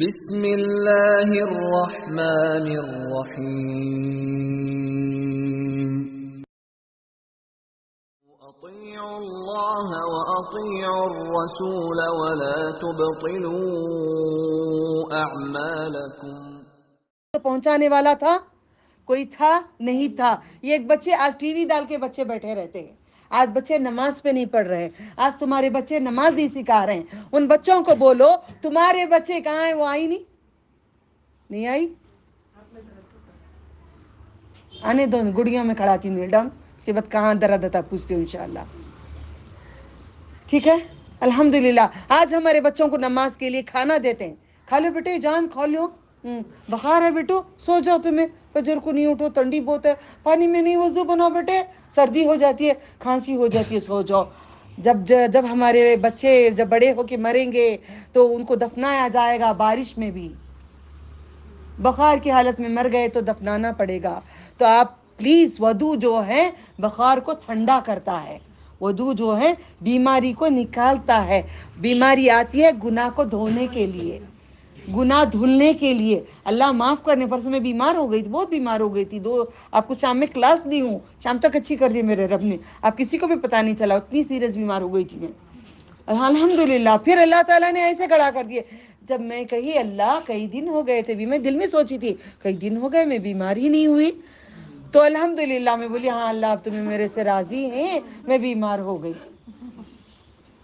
بسم اللہ الرحمن الرحیم اطیعوا اللہ واطیعوا الرسول ولا تبطلوا اعمالکم۔ پہنچانے والا تھا کوئی تھا نہیں تھا۔ یہ ایک بچے آج ٹی وی ڈال کے بچے بیٹھے رہتے ہیں، آج بچے نماز پہ نہیں پڑھ رہے، آج تمہارے بچے نماز نہیں سکھا رہے ہیں۔ ان بچوں کو بولو تمہارے بچے کہاں ہیں، وہ آئی نہیں آئی، آنے دو، گڑیوں میں کھڑاتی ہوں ڈاؤن، اس کے بعد کہاں درا دتا پوچھتی ہوں انشاءاللہ، ٹھیک ہے۔ الحمدللہ آج ہمارے بچوں کو نماز کے لیے کھانا دیتے ہیں، کھا لو بیٹے جان، کھا لو، بخار ہے بیٹو سو جاؤ، تمہیں فجر کو نہیں اٹھو، ٹھنڈی بہت ہے، پانی میں نہیں وضو بناؤ بیٹے، سردی ہو جاتی ہے، کھانسی ہو جاتی ہے، سو جاؤ۔ جب ہمارے بچے جب بڑے ہو کے مریں گے تو ان کو دفنایا جائے گا بارش میں بھی، بخار کی حالت میں مر گئے تو دفنانا پڑے گا۔ تو آپ پلیز، وضو جو ہے بخار کو ٹھنڈا کرتا ہے، وضو جو ہے بیماری کو نکالتا ہے۔ بیماری آتی ہے گناہ کو دھونے کے لیے، گناہ دھلنے کے لیے، اللہ معاف کرنے۔ پرسوں میں بیمار ہو گئی تھی، بہت بیمار ہو گئی تھی، آپ کو شام میں کلاس دی ہوں، شام تک اچھی کر دی میرے رب نے، آپ کسی کو بھی پتہ نہیں چلا، اتنی سیریس بیمار ہو گئی تھی میں۔ الحمدللہ پھر اللہ تعالیٰ نے ایسے کھڑا کر دیے، جب میں کہی اللہ کئی دن ہو گئے تھے بھی، میں دل میں سوچی تھی کئی دن ہو گئے میں بیمار ہی نہیں ہوئی، تو الحمدللہ میں بولی ہاں اللہ اب تمہیں میرے سے راضی ہیں، میں بیمار ہو گئی۔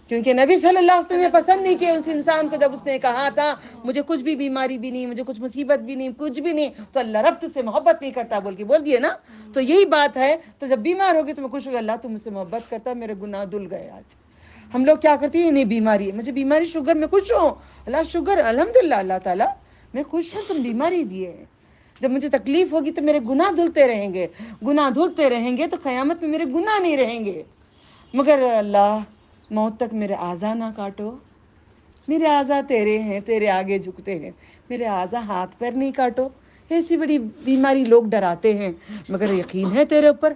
کیونکہ نبی صلی اللہ علیہ وسلم نے پسند نہیں کیا اس انسان کو، جب اس نے کہا تھا مجھے کچھ بھی بیماری بھی نہیں، مجھے کچھ مصیبت بھی نہیں، کچھ بھی نہیں، تو اللہ رب تجھ سے محبت نہیں کرتا بول کے بول دیے نا۔ تو یہی بات ہے، تو جب بیمار ہوگی تو میں خوش ہوگی، اللہ تم مجھ سے محبت کرتا، میرے گناہ دھل گئے آج۔ ہم لوگ کیا کرتے ہیں، نہیں بیماری ہے، مجھے بیماری شوگر میں خوش ہوں، اللہ شوگر، الحمدللہ اللہ تعالیٰ میں خوش ہوں، تم بیماری دیے ہیں۔ جب مجھے تکلیف ہوگی تو میرے گناہ دھلتے رہیں گے، گناہ دھلتے رہیں گے تو قیامت میں میرے گناہ نہیں رہیں گے۔ مگر اللہ موت تک میرے اعضا نہ کاٹو، میرے اعضا تیرے ہیں، تیرے آگے جھکتے ہیں، میرے اعضا ہاتھ پیر نہیں کاٹو۔ ایسی بڑی بیماری لوگ ڈراتے ہیں، مگر یقین ہے تیرے اوپر۔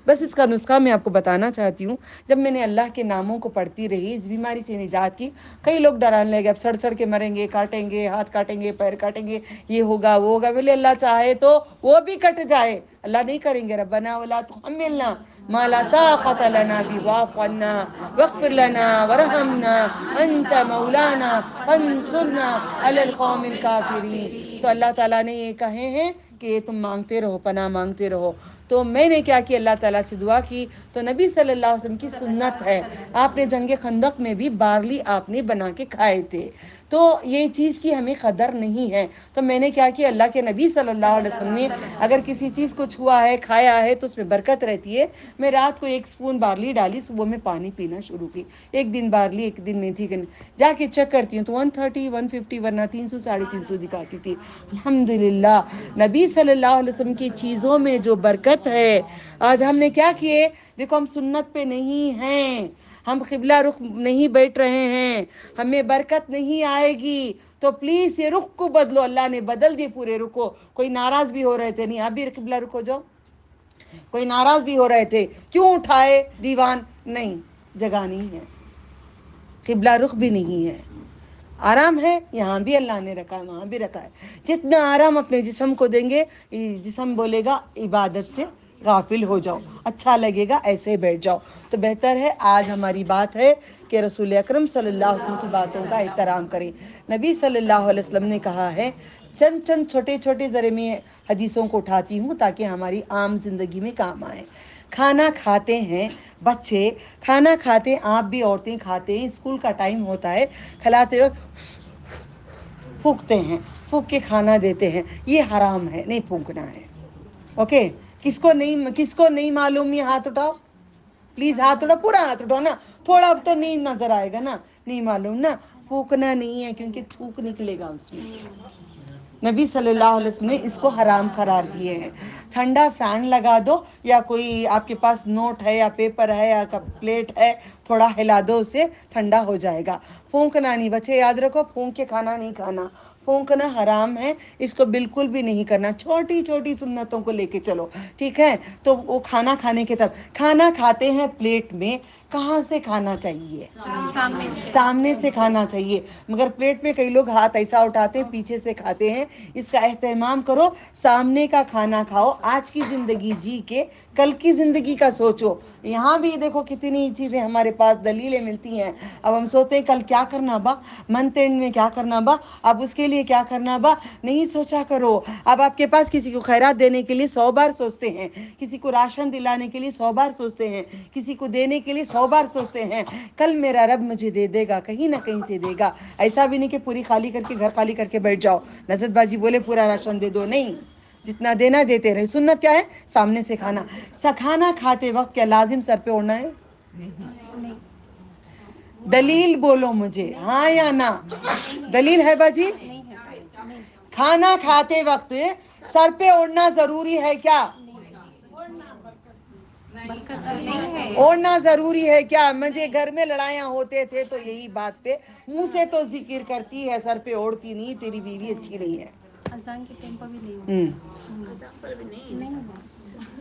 بس اس کا نسخہ میں آپ کو بتانا چاہتی ہوں، جب میں نے اللہ کے ناموں کو پڑھتی رہی، اس بیماری سے نجات کی۔ کئی لوگ ڈرانے لگے اب سڑ کے مریں گے، کاٹیں گے، ہاتھ کاٹیں گے، پیر کاٹیں گے، یہ ہوگا وہ ہوگا، بولے اللہ چاہے تو وہ بھی کٹ جائے، اللہ نہیں کریں گے۔ ربنا ولا تحملنا ما لا طاقت لنا به واعف عنا واغفر لنا وارحمنا انت مولانا فانصرنا علی القوم الکافرین۔ تو اللہ تعالیٰ نے یہ کہے ہیں کہ تم مانگتے رہو، پناہ مانگتے رہو۔ تو میں نے کیا کہ اللہ تعالیٰ سے دعا کی، تو نبی صلی اللہ علیہ وسلم کی سنت ہے، آپ نے جنگ خندق میں بھی بارلی آپ نے بنا کے کھائے تھے، تو یہ چیز کی ہمیں قدر نہیں ہے۔ تو میں نے کیا کہ اللہ کے نبی صلی اللہ علیہ وسلم نے اگر کسی چیز کو چھوا ہے، کھایا ہے، تو اس میں برکت رہتی ہے۔ میں رات کو 1 سپون بارلی ڈالی، صبح میں پانی پینا شروع کی، ایک دن بارلی ایک دن میتھی، جا کے چیک کرتی ہوں تو 130 150 ورنہ 300 350 دکھاتی تھی۔ الحمدللہ نبی صلی اللہ علیہ وسلم کی چیزوں میں جو برکت ہے، آج ہم نے کیا کیے، دیکھو ہم سنت پہ نہیں ہیں، ہم قبلہ رخ نہیں بیٹھ رہے ہیں، ہمیں برکت نہیں آئے گی، تو پلیز یہ رخ کو بدلو۔ اللہ نے بدل دی پورے رخ کو۔ کوئی ناراض بھی ہو رہے تھے، نہیں اب بھی قبلہ رخ ہو جاؤ، کوئی ناراض بھی ہو رہے تھے کیوں اٹھائے دیوان، نہیں جگہ نہیں ہے، قبلہ رخ بھی نہیں ہے، آرام ہے، یہاں بھی اللہ نے رکھا ہے، وہاں بھی رکھا ہے۔ جتنا آرام اپنے جسم کو دیں گے، جسم بولے گا عبادت سے غافل ہو جاؤ، اچھا لگے گا ایسے بیٹھ جاؤ۔ تو بہتر ہے آج ہماری بات ہے کہ رسول اکرم صلی اللہ علیہ وسلم کی باتوں کا احترام کریں۔ نبی صلی اللہ علیہ وسلم نے کہا ہے، چند چھوٹے چھوٹے ذرے میں حدیثوں کو اٹھاتی ہوں تاکہ ہماری عام زندگی میں کام آئے۔ کھانا کھاتے ہیں بچے، کھانا کھاتے ہیں، آپ بھی عورتیں کھاتے ہیں، اسکول کا ٹائم ہوتا ہے، کھلاتے وقت پھونکتے ہیں، پھونک کے کھانا دیتے ہیں، یہ حرام ہے، نہیں پھونکنا ہے، اوکے۔ کس کو نہیں معلوم، یہ ہاتھ اٹھاؤ پلیز، ہاتھ اٹھاؤ، پورا ہاتھ اٹھاؤ نا، تھوڑا اب تو نہیں نظر آئے گا نا، نہیں معلوم نا، پھونکنا نہیں ہے کیونکہ تھوک نکلے گا اس میں۔ نبی صلی اللہ علیہ وسلم نے اس کو حرام قرار دیے ہیں۔ ٹھنڈا فین لگا دو، یا کوئی آپ کے پاس نوٹ ہے یا پیپر ہے یا پلیٹ ہے، تھوڑا ہلا دو، اسے ٹھنڈا ہو جائے گا۔ پھونکنا نہیں، بچے یاد رکھو، پھونک کے کھانا نہیں کھانا، फूंकना हराम है, इसको बिल्कुल भी नहीं करना। छोटी छोटी सुन्नतों को लेके चलो, ठीक है। तो वो खाना खाने के तब खाना खाते हैं प्लेट में, कहाँ से खाना चाहिए? सामने से खाना चाहिए। मगर प्लेट में कई लोग हाथ ऐसा उठाते हैं, पीछे से खाते हैं। इसका एहतमाम करो, सामने का खाना खाओ। आज की जिंदगी जी के कल की जिंदगी का सोचो। यहाँ भी देखो कितनी चीजें हमारे पास दलीलें मिलती हैं। अब हम सोचते हैं कल क्या करना बा, मंथ एंड में क्या करना बा, अब उसके लिए क्या करना बा, नहीं सोचा करो। अब आपके पास किसी को खैरात देने के लिए 100 बार सोचते हैं, किसी को राशन दिलाने के लिए 100 बार सोचते हैं, किसी को देने के लिए 100 बार सोचते हैं। कल मेरा रब मुझे दे देगा, कहीं ना कहीं से देगा। ऐसा भी नहीं कि पूरी खाली करके घर खाली करके बैठ जाओ, नजरत बाजी बोले पूरा राशन दे दो, नहीं, जितना देना देते रहे। सुन्नत क्या है? सामने से खाना। खाना खाते वक्त क्या लाजिम सर पे ओढ़ना है? दलील बोलो मुझे, हाँ या ना? दलील है बाजी? खाना खाते वक्त सर पे ओढ़ना जरूरी है क्या? ओढ़ना जरूरी है क्या? मुझे घर में लड़ाइयाँ होते थे तो यही बात पे मुंह से तो जिक्र करती है, सर पे ओढ़ती नहीं, तेरी बीवी अच्छी नहीं है। अजान के टाइम पर भी नहीं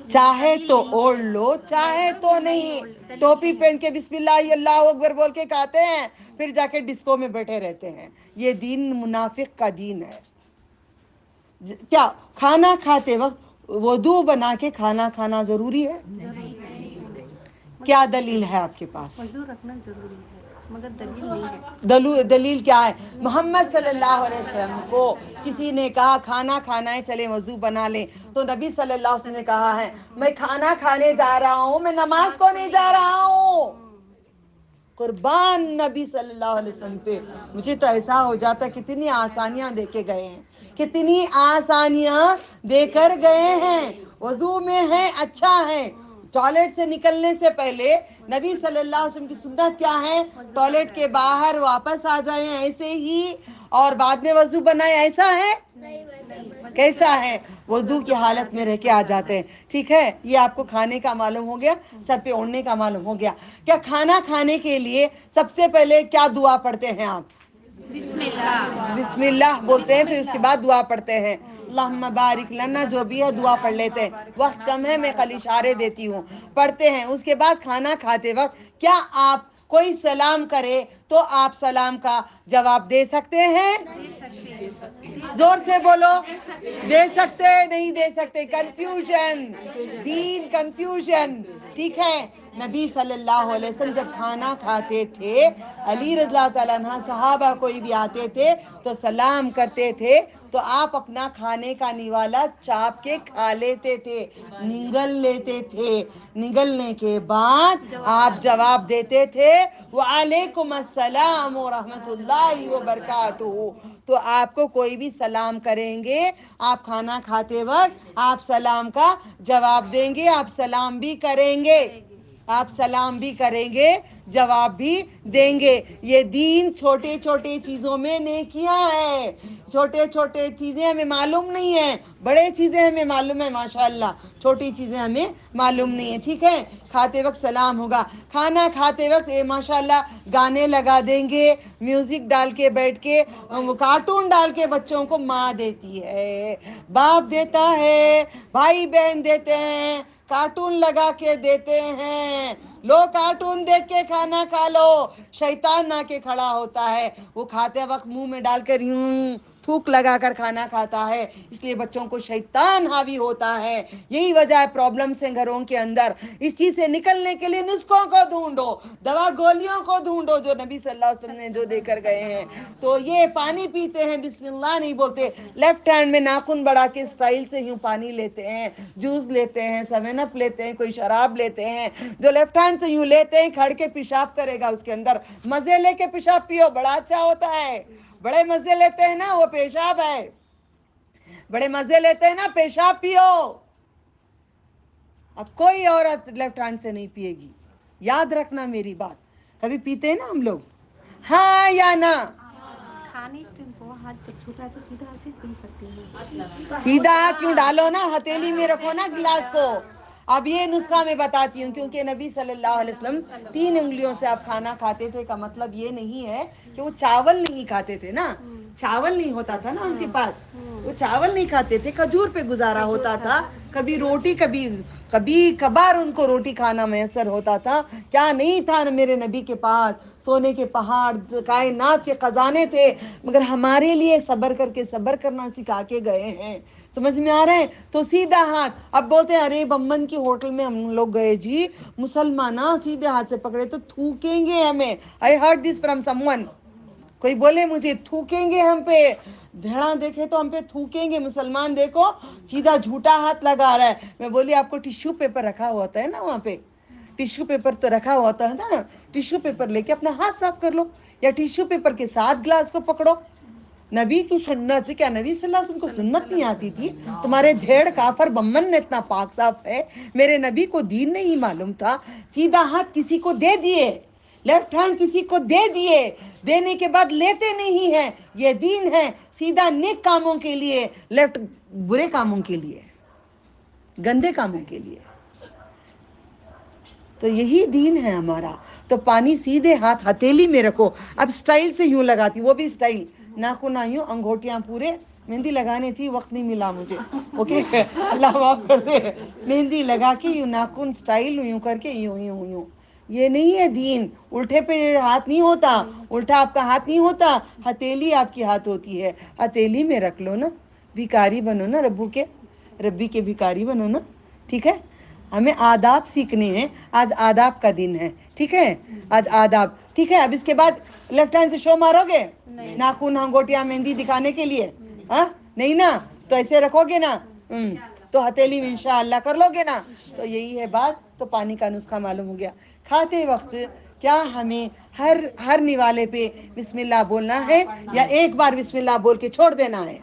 चाहे तो ओढ़ लो, चाहे तो नहीं। टोपी पहन के बिस्मिल्लाह अल्लाह अकबर बोल के खाते हैं, फिर जाके डिस्को में बैठे रहते हैं। ये दीन मुनाफिक का दीन है। क्या खाना खाते वक्त वुदू बना के खाना खाना जरूरी है? क्या दलील है आपके पास? वजू रखना जरूरी है, मगर दलील नहीं है। दलील क्या है? मोहम्मद सल्लल्लाहु अलैहि वसल्लम को किसी ने कहा खाना खाना है, चले वजू बना ले, तो नबी सल्लल्लाहु अलैहि वसल्लम ने कहा है मैं खाना खाने जा रहा हूँ, मैं नमाज को नहीं जा रहा हूँ। कुर्बान नबी सल्लल्लाहु अलैहि वसल्लम पे। मुझे तो ऐसा हो जाता, कितनी आसानियां देके गए हैं, कितनी आसानियां देकर गए हैं। वजू में है, अच्छा है। टॉयलेट से निकलने से पहले नबी सल्लल्लाहु अलैहि वसल्लम की सुन्नत क्या है? टॉयलेट के बाहर वापस आ जाएं ऐसे ही, और बाद में वजू बनाए, ऐसा है? कैसा है? वजू की हालत में रह के आ जाते हैं, ठीक है। ये आपको खाने का मालूम हो गया, सर पे ओढ़ने का मालूम हो गया। क्या खाना खाने के लिए सबसे पहले क्या दुआ पढ़ते हैं आप? बिस्मिल्लाह बोलते हैं, फिर उसके बाद दुआ पढ़ते हैं, अल्लाहुम्मा बारिक लना, जो भी है दुआ पढ़ लेते हैं। वक्त कम है, मैं कल इशारे देती हूँ, पढ़ते हैं। उसके बाद खाना खाते वक्त क्या आप कोई सलाम करे तो आप सलाम का जवाब दे सकते हैं? जोर से बोलो, दे सकते नहीं दे सकते? कंफ्यूजन, दीन कंफ्यूजन, ठीक है। नबी सल्लल्लाहु अलैहि वसल्लम जब खाना खाते थे, अली रज़ियल्लाहु ताला अन्हा सहाबा कोई भी आते थे तो सलाम करते थे, तो आप अपना खाने का निवाला चाप के खा लेते थे, निगल लेते थे। निगलने के बाद आप जवाब देते थे वालेकुम अस्सलाम व रहमतुल्लाहि व बरकातुहू। तो आपको कोई भी सलाम करेंगे, आप खाना खाते वक्त आप सलाम का जवाब देंगे, आप सलाम भी करेंगे, आप सलाम भी करेंगे, जवाब भी देंगे। ये दीन छोटे छोटे चीजों में नेकियां है। छोटे छोटे चीजें हमें मालूम नहीं है, बड़े चीजें हमें मालूम है माशाअल्लाह, छोटी चीजें हमें मालूम नहीं है, ठीक है। खाते वक्त सलाम होगा। खाना खाते वक्त माशाअल्लाह गाने लगा देंगे, म्यूजिक डाल के बैठ के, कार्टून डाल के बच्चों को माँ देती है, बाप देता है, भाई बहन देते हैं, कार्टून लगा के देते हैं। लो कार्टून देख के खाना खा लो। शैतान ना के खड़ा होता है, वो खाते वक्त मुंह में डालकर यूं थूक लगाकर खाना खाता है, इसलिए बच्चों को शैतान हावी होता है। यही वजह है प्रॉब्लम्स हैं घरों के अंदर। इस चीज से निकलने के लिए नुस्खों को ढूंढो, दवा गोलियों को ढूंढो, जो नबी सल्लल्लाहु अलैहि वसल्लम ने जो देकर गए हैं। तो ये पानी पीते हैं, बिस्मिल्लाह नहीं बोलते, लेफ्ट हैंड में नाखून बढ़ा के स्टाइल से यूं पानी लेते हैं, जूस लेते हैं, 7 अप लेते हैं, कोई शराब लेते हैं। जो लेफ्ट हैंड से यूं लेते हैं, खड़ के पेशाब करेगा उसके अंदर, मजे लेके पेशाब पियो, बड़ा अच्छा होता है। बड़े मजे लेते हैं ना, वो पेशाब है। बड़े मजे लेते हैं ना, पेशाब पियो। अब कोई औरत लेफ्ट हैंड से नहीं पिएगी, याद रखना मेरी बात। कभी पीते हैं ना हम लोग, हाँ या ना? खाने इस टाइम को हाथ जब छूटा है तो सीधा हाथ से पी सकती है। सीधा हाथ क्यों डालो ना, हथेली में रखो ना गिलास को। अब ये नुस्खा मैं बताती हूँ, क्योंकि नबी सल्लल्लाहु अलैहि वसल्लम 3 उंगलियों से आप खाना खाते थे, का मतलब ये नहीं है कि वो चावल नहीं खाते थे ना, चावल नहीं होता था ना उनके पास, वो चावल नहीं खाते थे, खजूर पे गुजारा होता था, कभी रोटी कभी कभी कभार उनको रोटी खाना मैसर होता था। क्या नहीं था न मेरे नबी के पास, सोने के पहाड़, कायनात के खजाने थे, मगर हमारे लिए सब्र करके सब्र करना सिखा के गए हैं। समझ में आ रहा है? तो सीधा हाथ, अब बोलते हैं अरे बम्बन की होटल में हम लोग गए जी, मुसलमान सीधे हाथ से पकड़े तो थूकेंगे हमें। I heard this from someone, कोई बोले मुझे थूकेंगे हम पे, धेड़ा देखे तो हम पे थूकेंगे, मुसलमान देखो सीधा झूठा हाथ लगा रहा है। मैं बोली आपको टिश्यू पेपर रखा हुआ होता है ना, वहाँ पे टिश्यू पेपर तो रखा हुआ होता है ना, टिश्यू पेपर लेके अपना हाथ साफ कर लो, या टिश्यू पेपर के साथ ग्लास को पकड़ो। नबी की सुन्नत से क्या नबी सल्लल्लाहु अलैहि वसल्लम को सुन्नत नहीं आती थी? तुम्हारे धेड़ काफर बम्मन ने इतना पाक साफ है, मेरे नबी को दीन नहीं मालूम था, सीधा हाथ किसी को दे दिए, लेफ्ट हैंड किसी को दे दिए, देने के बाद लेते नहीं है, ये दीन है। सीधा नेक कामों के लिए, लेफ्ट बुरे कामों के लिए, गंदे कामों के लिए। तो यही दीन है हमारा। तो पानी सीधे हाथ हथेली में रखो। अब स्टाइल से यूं लगाती, वो भी स्टाइल, नाखून यूं, अंगूठियां पूरे, मेहंदी लगाने थी, वक्त नहीं मिला मुझे, ओके अल्लाह माफ कर दे। मेहंदी लगा के यूं नाखून स्टाइल यूं करके यूं यूं यूं, ये नहीं है दीन। उल्टे पे हाथ नहीं होता, उल्टा आपका हाथ नहीं होता, हथेली आपकी हाथ होती है, हथेली में रख लो ना। भिखारी बनो ना, रब्बी के भिखारी बनो ना, ठीक है? हमें आदाब सीखने हैं, आज आदाब का दिन है, ठीक है? आज आदाब, ठीक है? अब इसके बाद लेफ्ट हैंड से शो मारोगे, नाखून अंगूठियां मेहंदी दिखाने के लिए? हाँ नहीं ना, तो ऐसे रखोगे ना, तो हथेली में इंशाअल्लाह कर लोगे ना। तो यही है बात। तो पानी का नुस्खा मालूम हो गया। खाते वक्त क्या हमें हर निवाले पे बिस्मिल्लाह बोलना है, या एक बार बिस्मिल्लाह बोल के छोड़ देना है?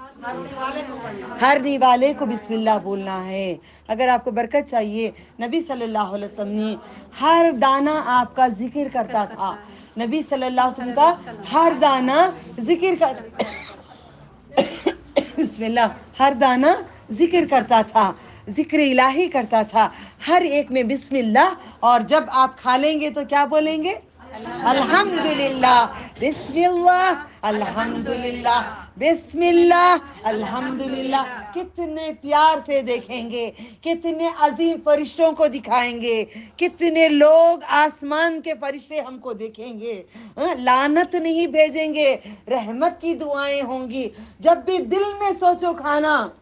हर निवाले को बिस्मिल्लाह बोलना है। अगर आपको बरकत चाहिए, नबी सल्लल्लाहु अलैहि वसल्लम ने हर दाना आपका जिक्र करता था। नबी सल्लल्लाहु अलैहि वसल्लम का हर दाना जिक्र कर बिस्मिल्लाह, हर दाना जिक्र करता था, जिक्र इलाही करता था, हर एक में बिस्मिल्लाह। और जब आप खा लेंगे तो क्या बोलेंगे? अल्हम्दुलिल्लाह, बिस्मिल्लाह अल्हम्दुलिल्लाह, बिस्मिल्लाह अल्हम्दुलिल्लाह। कितने प्यार से देखेंगे, कितने अजीम फरिश्तों को दिखाएंगे, कितने लोग आसमान के फरिश्ते हमको देखेंगे, लानत नहीं भेजेंगे, रहमत की दुआएं होंगी। जब भी दिल में सोचो खाना,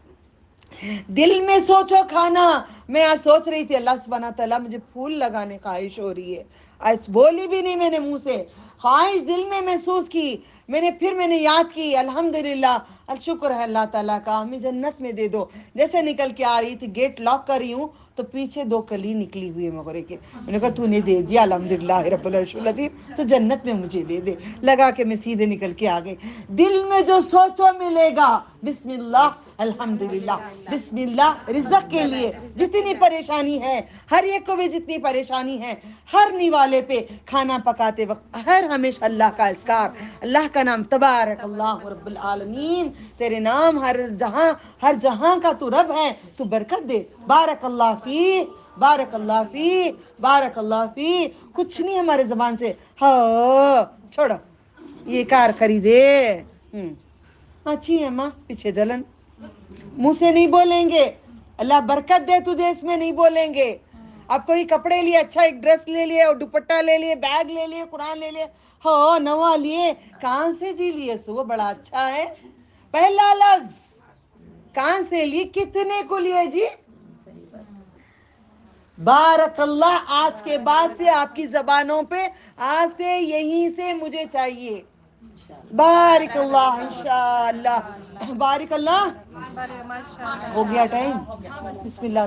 दिल में सोचो खाना। मैं आज सोच रही थी अल्लाह सुब्हाना तआला मुझे फूल लगाने ख्वाहिश हो रही है, आज बोली भी नहीं मैंने मुंह से, ख्वाहिश दिल में महसूस की मैंने याद की, अल्हम्दुलिल्लाह, शुक्र है अल्लाह ताला का, हमें जन्नत में दे दो। जैसे निकल के आ रही थी, गेट लॉक कर रही हूँ तो पीछे 2 कली निकली हुई है मोगरे के। मैंने कहा तूने दे दिया, अल्हम्दुलिल्लाह रब्बिल अर्शिल अज़ीम, तो जन्नत में मुझे दे दे। लगा के मैं सीधे निकल के आ गई। दिल में जो सोचो मिलेगा, बिस्मिल्लाह अल्हम्दुलिल्लाह, बिस्मिल्लाह रिज़्क़ के लिए। जितनी परेशानी है, हर एक को भी जितनी परेशानी है, हर निवाले पे खाना पकाते वक्त हर हमेशा अल्लाह का इज़्कार, अल्लाह का नाम, तबारक अल्लाह रब्बुल आलमीन, तेरे नाम हर जहां का तू रब है, तू बरकत दे, बारक अल्लाह फी, बारक अल्लाह फी, बारक अल्लाह फी। कुछ नहीं हमारे जबान से, हाँ छोड़ो ये कार खरीदे, अच्छी है माँ, पीछे जलन, मुंह से नहीं बोलेंगे, अल्लाह बरकत दे तुझे, इसमें नहीं बोलेंगे। अब कोई कपड़े लिए, अच्छा एक ड्रेस ले लिए और दुपट्टा ले लिए, बैग ले लिए, कुरान ले लिए, हो नवा लिए, कहां से जी लिए? सो बड़ा अच्छा है, पहला लफ्ज कहां से लिए, कितने को लिए जी? बारक अल्लाह। आज के बाद से आपकी जबानों पे, आज से यहीं से मुझे चाहिए, बारिक अल्लाह इंशाअल्लाह, बारिक अल्लाह। हो गया टाइम, बिस्मिल्लाह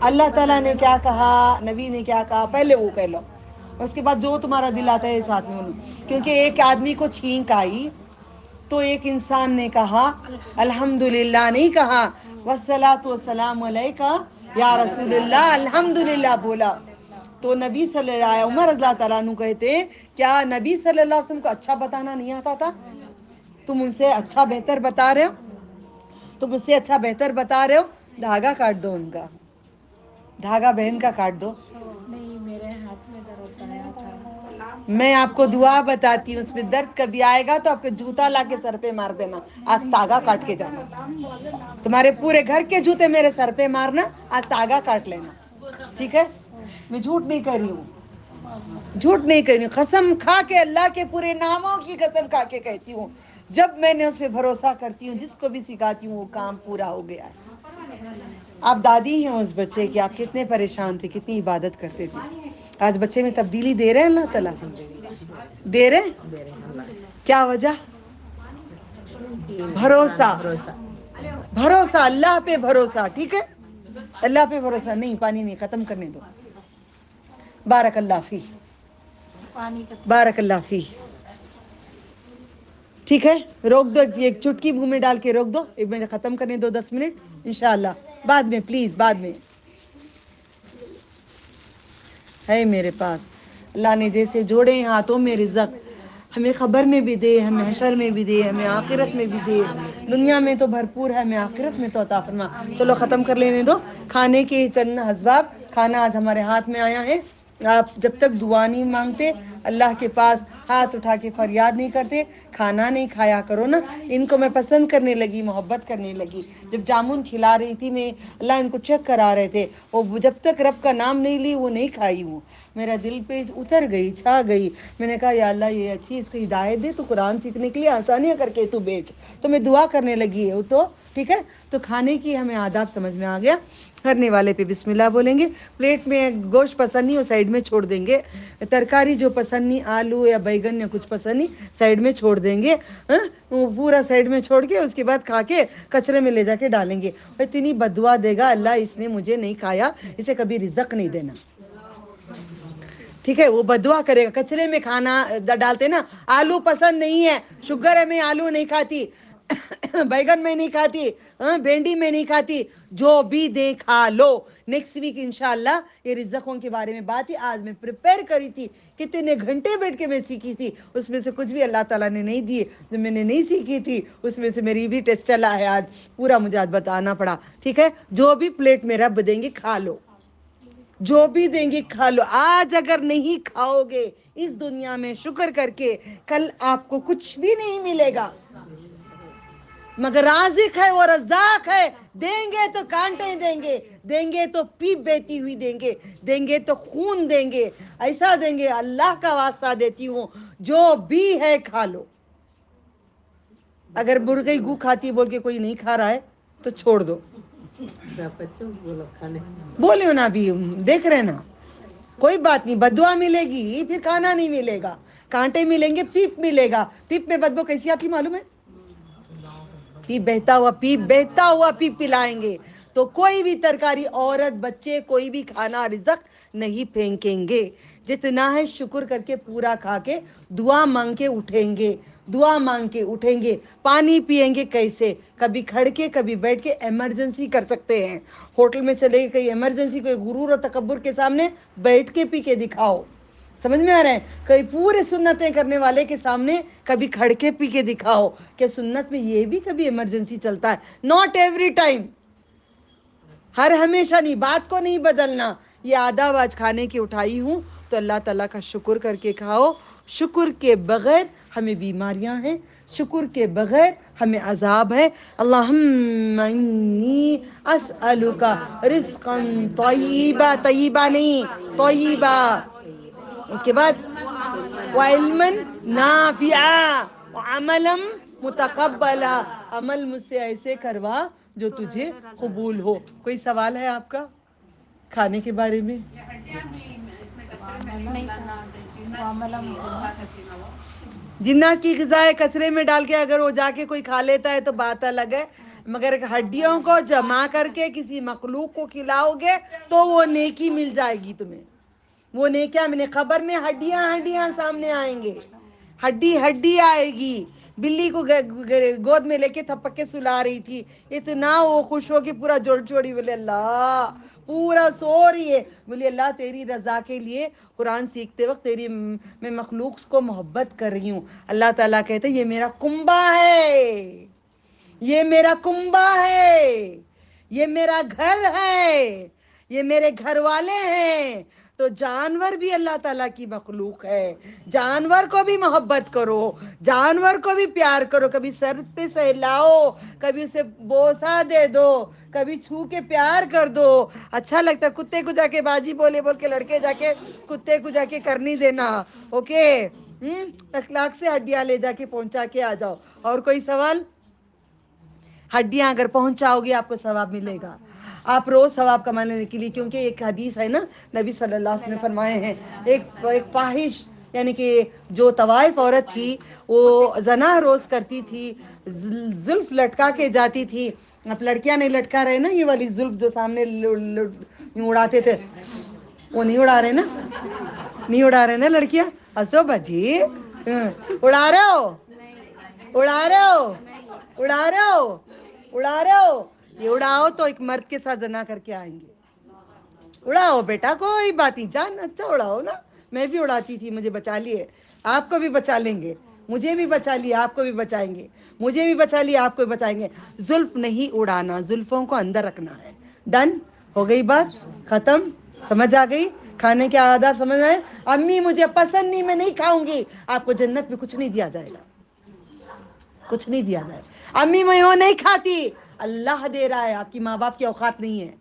अल्लाह ताला ने क्या कहा, नबी ने क्या कहा, पहले वो कह लो, उसके बाद जो तुम्हारा दिल आता है साथ में बोलो। क्योंकि एक आदमी को छींक आई तो एक इंसान ने कहा अल्हम्दुलिल्लाह नहीं कहा, वस्सलातु वस्सलामु अलैका या रसूलल्लाह, अल्हम्दुलिल्लाह बोला। तो नबी सल्लल्लाहु अलैहि उमर रज़ियल्लाहु ताला अन्हु कहते, क्या नबी सल्लल्लाहु अलैहि वसल्लम को अच्छा बताना नहीं आता था? तुम उनसे अच्छा बेहतर बता रहे हो, तुम उससे अच्छा बेहतर बता रहे हो, धागा काट दो उनका, धागा बहन का काट दो। नहीं, मेरे हाथ में दर्द आया था। मैं आपको दुआ बताती हूँ, उसमें दर्द कभी आएगा तो आपके जूता ला के सर पे मार देना, आज तागा काट के जाना, तुम्हारे पूरे घर के जूते मेरे सर पे मारना, आज तागा काट लेना, ठीक है? मैं झूठ नहीं कर रही हूँ, झूठ नहीं कर रही हूँ, कसम खा के, अल्लाह के पूरे नामों की कसम खा के कहती हूँ, जब मैंने उस पर भरोसा करती हूँ, जिसको भी सिखाती हूँ, वो काम पूरा हो गया है। आप दादी हैं उस बच्चे की, आप कितने परेशान थे, कितनी इबादत करते थे, आज बच्चे में तब्दीली दे रहे हैं अल्लाह ताला, दे रहे हैं। क्या वजह? भरोसा, भरोसा, अल्लाह पे भरोसा, ठीक है? अल्लाह पे भरोसा। नहीं, पानी नहीं, खत्म करने दो। बारक अल्लाह फी, बारक अल्लाह फी, ठीक है? रोक दो, एक चुटकी मुंह में डाल के रोक दो, एक मिनट खत्म करने दो, 10 मिनट इंशाल्लाह, बाद में प्लीज, बाद में है मेरे पास। अल्लाह ने जैसे जोड़े हैं हाथों में रिज़्क़, हमें खबर में भी दे, हमें हशर में भी दे, हमें आखिरत में भी दे, दुनिया में तो भरपूर है, हमें आखिरत में तो अता फरमा। चलो ख़त्म कर लेने दो। खाने के चंद हस्बाब, खाना आज हमारे हाथ में आया है। आप जब तक दुआ नहीं मांगते, अल्लाह के पास हाथ उठा के फरियाद नहीं करते, खाना नहीं खाया करो ना। इनको मैं पसंद करने लगी, मोहब्बत करने लगी। जब जामुन खिला रही थी मैं, अल्लाह इनको चेक करा रहे थे, वो जब तक रब का नाम नहीं ली वो नहीं खाई हूँ। मेरा दिल पे उतर गई, छा गई। मैंने कहा या अल्लाह ये अच्छी, इसको हिदायत दे, तो कुरान सीखने के लिए आसानियाँ करके तू बेच। तो मैं दुआ करने लगी है, तो ठीक है। तो खाने की हमें आदाब समझ में आ गया। करने वाले पे बिस्मिल्लाह बोलेंगे। प्लेट में गोश्त पसंद नहीं, वो साइड में छोड़ देंगे। तरकारी जो पसंद नहीं, आलू या बैगन या कुछ पसंद नहीं, साइड में छोड़ देंगे। वो पूरा साइड में छोड़ के उसके बाद खा के कचरे में ले जाके डालेंगे। और इतनी बदुआ देगा अल्लाह, इसने मुझे नहीं खाया, इसे कभी रिज़्क़ नहीं देना, ठीक है? वो बदुआ करेगा। कचरे में खाना डालते ना, आलू पसंद नहीं है, शुगर है, मैं आलू नहीं खाती, बैगन में नहीं खाती, भिंडी में नहीं खाती, जो भी दे खा लो। नेक्स्ट वीक इंशाल्लाह ये रिज़्क़ों के बारे में बात ही आज मैं प्रिपेयर करी थी, कितने घंटे बैठ के मैं सीखी थी, उसमें से कुछ भी अल्लाह ताला ने नहीं दिए जो मैंने नहीं सीखी थी, उसमें से मेरी भी टेस्ट चला है आज, पूरा मुझे आज बताना पड़ा, ठीक है? जो भी प्लेट में रब देंगे खा लो, जो भी देंगे खा लो। आज अगर नहीं खाओगे इस दुनिया में शुक्र करके, कल आपको कुछ भी नहीं मिलेगा। मगर राज़िक है, वो रज़ाक है, देंगे तो कांटे देंगे, देंगे तो पीप बहती हुई देंगे, देंगे तो खून देंगे, ऐसा देंगे। अल्लाह का वास्ता देती हूँ, जो भी है खा लो। अगर मुर्गी गू खाती बोल के कोई नहीं खा रहा है तो छोड़ दो, बोलियो ना, भी देख रहे ना, कोई बात नहीं, बदुआ मिलेगी फिर खाना नहीं मिलेगा, कांटे मिलेंगे, पीप मिलेगा। पीप में बदबू कैसी आती मालूम है? पीप बहता हुआ, पीप बहता हुआ पीप पिलाएंगे। तो कोई भी तरकारी, औरत, बच्चे, कोई भी खाना रिज़्क़ नहीं फेंकेंगे। जितना है शुक्र करके पूरा खा के दुआ मांग के उठेंगे, दुआ मांग के उठेंगे। पानी पिएंगे कैसे? कभी खड़ के, कभी बैठ के, इमरजेंसी कर सकते हैं। होटल में चले गए, कहीं इमरजेंसी, कोई गुरूर और तकब्बुर के सामने बैठ के पी के दिखाओ, समझ में आ रहा है? कई पूरे सुन्नतें करने वाले के सामने कभी खड़ के पी के दिखाओ कि सुन्नत में ये भी कभी इमरजेंसी चलता है। नॉट एवरी टाइम, हर हमेशा नहीं, बात को नहीं बदलना। ये आदाब आज खाने की उठाई हूँ तो अल्लाह ताला का शुक्र करके खाओ। शुक्र के बगैर हमें बीमारियां हैं, शुक्र के बगैर हमें अजाब है। अल्लाहुम्मा इन्नी अस्अलुका रिज़्क़न तय्यिबा, तय्यिबा नहीं, तय्यिबा, उसके बाद वइल्मन नाफिआ व अमलन मुतकब्बला, अमल मुझसे ऐसे करवा जो तुझे कबूल हो। कोई सवाल है आपका खाने के बारे में? जिन्नात की ग़िज़ाएं कचरे में डाल के अगर वो जाके कोई खा लेता है तो बात अलग है, मगर हड्डियों को जमा करके किसी मखलूक को खिलाओगे तो वो नेकी मिल जाएगी तुम्हें। वो नेकियां, मैंने खबर में हड्डियां हड्डियां सामने आएंगे, हड्डी हड्डी आएगी। बिल्ली को गोद में लेके थपक के सुला रही थी, इतना वो खुश हो के पूरा जोड़ छोड़ी, बोले अल्लाह, पूरा सो रही है, बोले अल्लाह तेरी रजा के लिए कुरान सीखते वक्त तेरी मैं मखलूक को मोहब्बत कर रही हूँ। अल्लाह ताला कहते ये मेरा कुंबा है, ये मेरा कुंबा है, ये मेरा घर है, ये मेरे घर वाले हैं। तो जानवर भी अल्लाह ताला की मखलूक है, जानवर को भी मोहब्बत करो, जानवर को भी प्यार करो, कभी सर पे सहलाओ, कभी उसे बोसा दे दो, कभी छू के प्यार कर दो, अच्छा लगता है। कुत्ते को जाके बाजी बोले बोल के लड़के जाके कुत्ते को जाके करनी देना, ओके। अखलाक से हड्डियां ले जाके पहुंचा के आ जाओ। और कोई सवाल? हड्डियां अगर पहुंचाओगे आपको सवाब मिलेगा, आप रोज सवाब कमाने के लिए, क्योंकि एक हदीस है ना, नबी सल्लल्लाहु अलैहि वसल्लम ने फरमाए हैं, एक फाहिश यानी कि जो तवाइफ औरत थी वो जना रोज करती थी, जुल्फ लटका के जाती थी। अब लड़कियां नहीं लटका रहे ना, ये वाली जुल्फ जो सामने उड़ाते थे, वो नहीं उड़ा रहे ना, नहीं उड़ा रहे ना लड़कियां, हंसो बाजी, उड़ा रहे हो, उड़ा रहे हो, उड़ा रहे हो, उड़ा रहे हो, ये उड़ाओ तो एक मर्द के साथ जना करके आएंगे। उड़ाओ बेटा, कोई बात नहीं, जान अच्छा उड़ाओ ना, मैं भी उड़ाती थी, मुझे बचा लिए, आपको भी बचा लेंगे, मुझे भी बचा लिया आपको भी बचाएंगे, मुझे भी बचा लिया आपको भी बचाएंगे। जुल्फ नहीं उड़ाना, जुल्फों को अंदर रखना है। डन, हो गई बात खत्म, समझ आ गई? खाने के आदाब समझ आए? अम्मी मुझे पसंद नहीं, मैं नहीं खाऊंगी, आपको जन्नत में कुछ नहीं दिया जाएगा, कुछ नहीं दिया जाएगा। अम्मी मैं वो नहीं खाती, अल्लाह दे रहा है, आपकी माँ बाप की औकात नहीं है।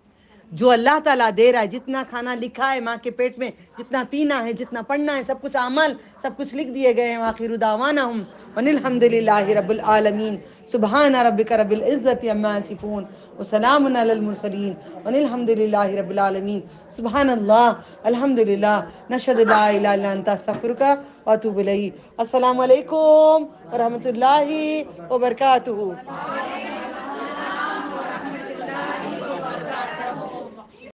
जो अल्लाह ताला दे रहा है, जितना खाना लिखा है माँ के पेट में, जितना पीना है, जितना पढ़ना है, सब कुछ अमल सब कुछ लिख दिए गए हैं। आखिर दावानाहुम वनिल हम्दुलिल्लाहि रब्बिल आलमीन, सुब्हान रब्बिका रब्बिल इज्जति अम्मा यसिफून व सलामुन अलल मुरसलीन वनिल हम्दुलिल्लाहि रब्बिल आलमीन। सुब्हानल्लाह अल्हम्दुलिल्लाह नशहदु ला इलाहा इल्ला अंता अस्तगफिरुका व अतूबु इलैक। अस्सलामु अलैकुम व रहमतुल्लाहि व बरकातुहू।